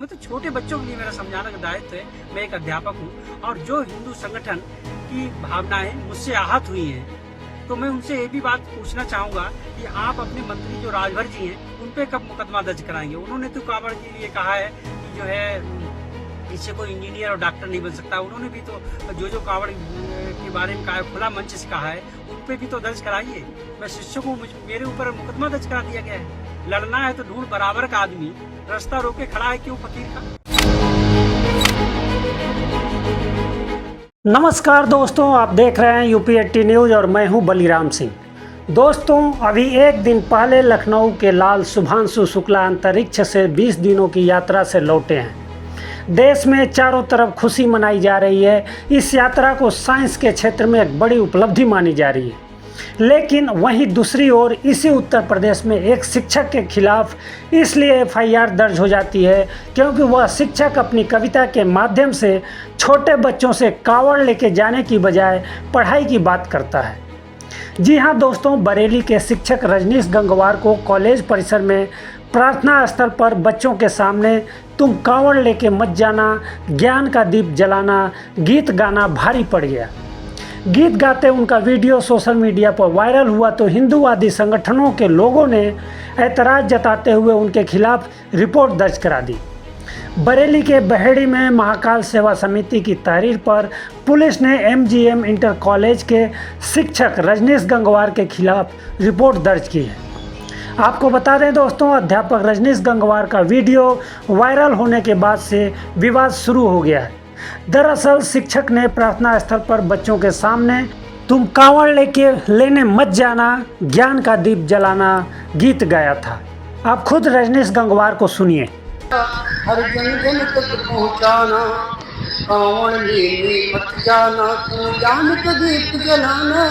तो छोटे बच्चों के लिए मेरा समझाना का दायित्व है। मैं एक अध्यापक हूँ और जो हिंदू संगठन की भावनाएं मुझसे आहत हुई हैं, तो मैं उनसे ये भी बात पूछना चाहूंगा कि आप अपने मंत्री जो राजभर जी हैं उन पे कब मुकदमा दर्ज कराएंगे। उन्होंने तो कांवड़ के लिए कहा है कि जो है इससे कोई इंजीनियर और डॉक्टर नहीं बन सकता। उन्होंने भी तो जो कांवड़ के बारे में कहा, खुला मंच से कहा है, उन पे भी तो दर्ज कराइए। मैं शिष्यों को मेरे ऊपर मुकदमा दर्ज करा दिया गया है। लड़ना है तो ढूंढ बराबर का आदमी, रास्ता रोके खड़ा है क्यों फकीर का। नमस्कार दोस्तों, आप देख रहे हैं यूपी80 न्यूज़ और मैं हूं बलिराम सिंह। दोस्तों, अभी एक दिन पहले लखनऊ के लाल शुभांशु शुक्ला अंतरिक्ष से 20 दिनों की यात्रा से लौटे हैं। देश में चारों तरफ खुशी मनाई जा रही है। इस यात्रा को साइंस के क्षेत्र में एक बड़ी उपलब्धि मानी जा रही है। लेकिन वहीं दूसरी ओर इसी उत्तर प्रदेश में एक शिक्षक के खिलाफ इसलिए FIR दर्ज हो जाती है क्योंकि वह शिक्षक अपनी कविता के माध्यम से छोटे बच्चों से कावड़ लेके जाने की बजाय पढ़ाई की बात करता है। जी हाँ दोस्तों, बरेली के शिक्षक रजनीश गंगवार को कॉलेज परिसर में प्रार्थना स्थल पर बच्चों के सामने तुम कावड़ लेके मत जाना, ज्ञान का दीप जलाना गीत गाना भारी पड़ गया। गीत गाते उनका वीडियो सोशल मीडिया पर वायरल हुआ तो हिंदूवादी संगठनों के लोगों ने ऐतराज़ जताते हुए उनके खिलाफ रिपोर्ट दर्ज करा दी। बरेली के बहेड़ी में महाकाल सेवा समिति की तहरीर पर पुलिस ने MGM इंटर कॉलेज के शिक्षक रजनीश गंगवार के खिलाफ रिपोर्ट दर्ज की है। आपको बता दें दोस्तों, अध्यापक रजनीश गंगवार का वीडियो वायरल होने के बाद से विवाद शुरू हो गया है। दरअसल शिक्षक ने प्रार्थना स्थल पर बच्चों के सामने तुम कावड़ लेने मत जाना, ज्ञान का दीप जलाना गीत गाया था। आप खुद रजनीश गंगवार को सुनिए। हर जन जन तक पहुँचाना, कावड़ लेने मत जाना, तू ज्ञान का दीप जलाना,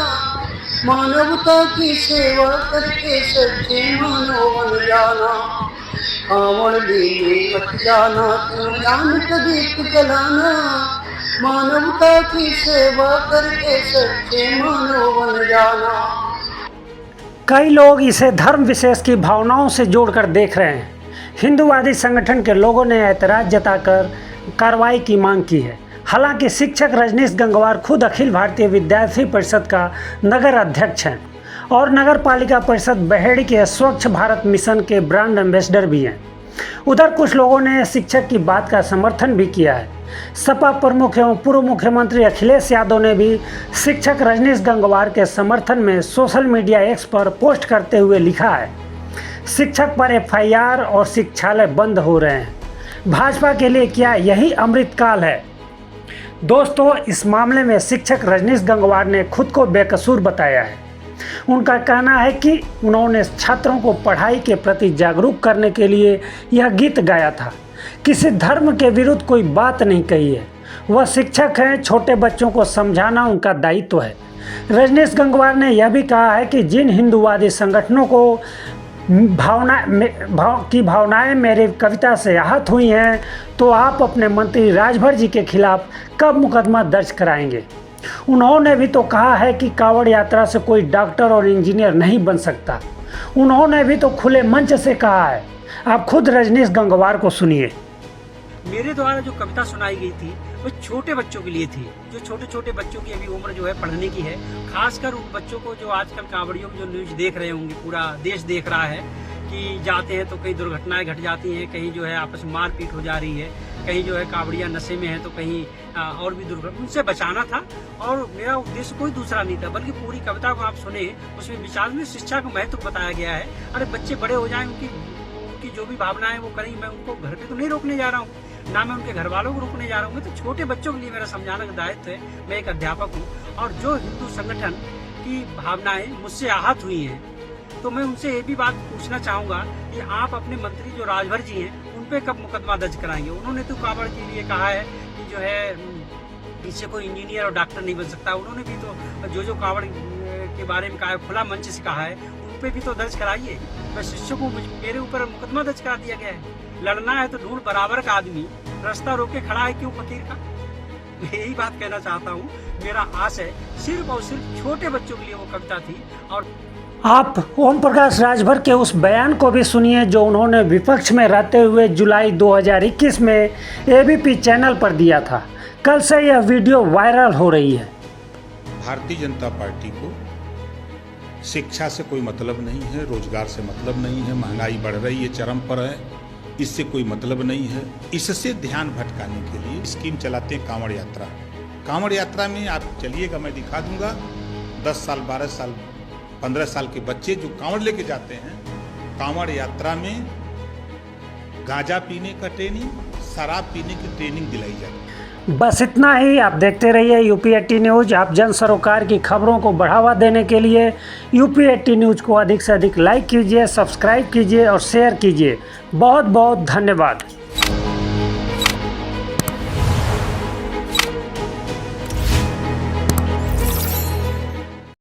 मानवता की सेवा करके सच्चे मानव बन जाना। कावड़ लेने मत जाना, तू ज्ञान का दीप जलाना, मानवता की सेवा करके सच्चे मानव बन जाना। कई लोग इसे धर्म विशेष की भावनाओं से जोड़कर देख रहे हैं। हिंदूवादी संगठन के लोगों ने ऐतराज़ जताकर कार्रवाई की मांग की है। हालांकि शिक्षक रजनीश गंगवार खुद अखिल भारतीय विद्यार्थी परिषद का नगर अध्यक्ष हैं और नगर पालिका परिषद बहेड़ी के स्वच्छ भारत मिशन के ब्रांड एम्बेसडर भी हैं। उधर कुछ लोगों ने शिक्षक की बात का समर्थन भी किया है। सपा प्रमुख एवं पूर्व मुख्यमंत्री अखिलेश यादव ने भी शिक्षक रजनीश गंगवार के समर्थन में सोशल मीडिया X पर पोस्ट करते हुए लिखा है, शिक्षक पर FIR और शिक्षालय बंद हो रहे हैं। भाजपा के लिए क्या यही अमृतकाल है? दोस्तों, इस मामले में शिक्षक रजनीश गंगवार ने खुद को बेकसूर बताया है। उनका कहना है कि उन्होंने छात्रों को पढ़ाई के प्रति जागरूक करने के लिए यह गीत गाया था। किसी धर्म के विरुद्ध कोई बात नहीं कही है। वह शिक्षक हैं, छोटे बच्चों को समझाना उनका दायित्व है। रजनीश गंगवार ने यह भी कहा है कि जिन हिंदूवादी संगठनों को भावनाएं मेरी कविता से आहत हुई हैं, तो आप अपने मंत्री राजभर जी के खिलाफ कब मुकदमा दर्ज कराएंगे। उन्होंने भी तो कहा है कि कावड़ यात्रा से कोई डॉक्टर और इंजीनियर नहीं बन सकता। उन्होंने भी तो खुले मंच से कहा है। आप खुद रजनीश गंगवार को सुनिए। मेरे द्वारा जो कविता सुनाई गई थी वो छोटे बच्चों के लिए थी, जो छोटे छोटे बच्चों की अभी उम्र जो है पढ़ने की है। खासकर उन बच्चों को जो आजकल कांवड़ियों में जो न्यूज देख रहे होंगे, पूरा देश देख रहा है कि जाते हैं तो कई दुर्घटनाएं घट जाती हैं, कहीं जो है आपस में मारपीट हो जा रही है, कहीं जो है कांवड़िया नशे में है तो कहीं और भी दुर्घटना। उनसे बचाना था और मेरा उद्देश्य कोई दूसरा नहीं था, बल्कि पूरी कविता को आप सुने, उसमें विचार में शिक्षा का महत्व बताया गया है। अरे बच्चे बड़े हो जाएं, उनकी जो भी भावनाएं वो करें। मैं उनको घर पे तो नहीं रोकने जा रहा हूँ, ना मैं उनके घर वालों को रोकने जा रहा हूँ। मैं तो छोटे बच्चों के लिए मेरा समझाना का दायित्व है। मैं एक अध्यापक हूँ और जो हिंदू संगठन की भावनाएं मुझसे आहत हुई हैं, तो मैं उनसे ये भी बात पूछना चाहूंगा कि आप अपने मंत्री जो राजभर जी हैं उन पे कब मुकदमा दर्ज कराएंगे। उन्होंने तो कावड़ के लिए कहा है कि जो है इससे कोई इंजीनियर और डॉक्टर नहीं बन सकता। उन्होंने भी तो जो कावड़ के बारे में कहा है, खुला मंच से कहा है, उन पे भी तो दर्ज कराइए। मैं शिष्यों को मेरे ऊपर मुकदमा दर्ज करा दिया गया है। लड़ना है तो ढूंढ बराबर का आदमी, रास्ता रोके खड़ा है क्यों फकीर का। मैं यही बात कहना चाहता हूँ। मेरा आस है सिर्फ और सिर्फ छोटे बच्चों के लिए वो कविता थी और आप ओम प्रकाश राजभर के उस बयान को भी सुनिए जो उन्होंने विपक्ष में रहते हुए जुलाई 2021 में एबीपी चैनल पर दिया था। कल से यह वीडियो वायरल हो रही है। भारतीय जनता पार्टी को शिक्षा से कोई मतलब नहीं है, रोजगार से मतलब नहीं है, महंगाई बढ़ रही है, चरम पर है, इससे कोई मतलब नहीं है। इससे ध्यान भटकाने के लिए स्कीम चलाते हैं कांवड़ यात्रा। कांवड़ यात्रा में आप चलिएगा, मैं दिखा दूंगा, 10 साल 12 साल 15 साल के बच्चे जो कांवड़ लेके जाते हैं, कांवड़ यात्रा में गांजा पीने का ट्रेनिंग, शराब पीने की ट्रेनिंग दिलाई जाती है। बस इतना ही। आप देखते रहिए यूपी80 न्यूज़। आप जन सरोकार की खबरों को बढ़ावा देने के लिए यूपी80 न्यूज़ को अधिक से अधिक लाइक कीजिए, सब्सक्राइब कीजिए और शेयर कीजिए। बहुत बहुत धन्यवाद।